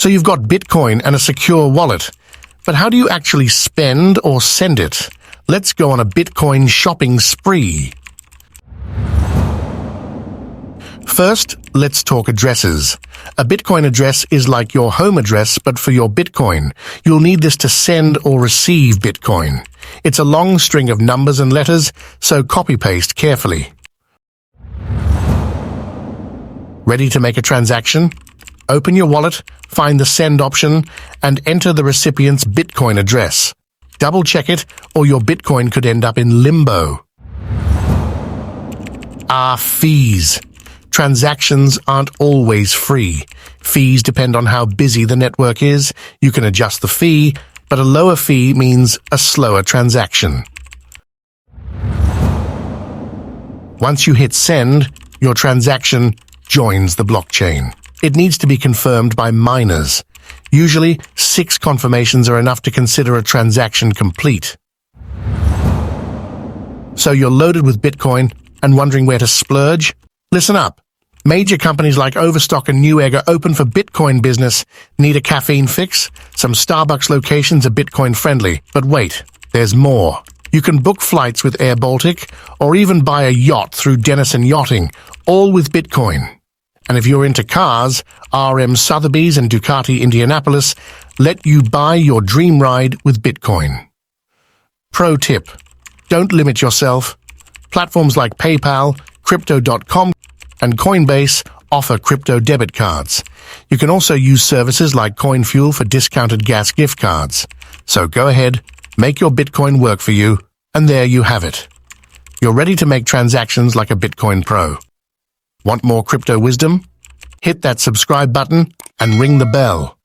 So you've got Bitcoin and a secure wallet. But how do you actually spend or send it? Let's go on a Bitcoin shopping spree. First, let's talk addresses. A Bitcoin address is like your home address, but for your Bitcoin. You'll need this to send or receive Bitcoin. It's a long string of numbers and letters, so copy-paste carefully. Ready to make a transaction? Open your wallet, find the send option, and enter the recipient's Bitcoin address. Double-check it, or your Bitcoin could end up in limbo. Fees. Transactions aren't always free. Fees depend on how busy the network is. You can adjust the fee, but a lower fee means a slower transaction. Once you hit send, your transaction joins the blockchain. It needs to be confirmed by miners. Usually, 6 confirmations are enough to consider a transaction complete. So you're loaded with Bitcoin and wondering where to splurge? Listen up. Major companies like Overstock and Newegg are open for Bitcoin business. Need a caffeine fix? Some Starbucks locations are Bitcoin friendly. But wait, there's more. You can book flights with Air Baltic or even buy a yacht through Denison Yachting, all with Bitcoin. And if you're into cars, RM Sotheby's and Ducati Indianapolis let you buy your dream ride with Bitcoin. Pro tip: don't limit yourself. Platforms like PayPal, Crypto.com, and Coinbase offer crypto debit cards. You can also use services like CoinFuel for discounted gas gift cards. So go ahead, make your Bitcoin work for you, and there you have it. You're ready to make transactions like a Bitcoin pro. Want more crypto wisdom? Hit that subscribe button and ring the bell.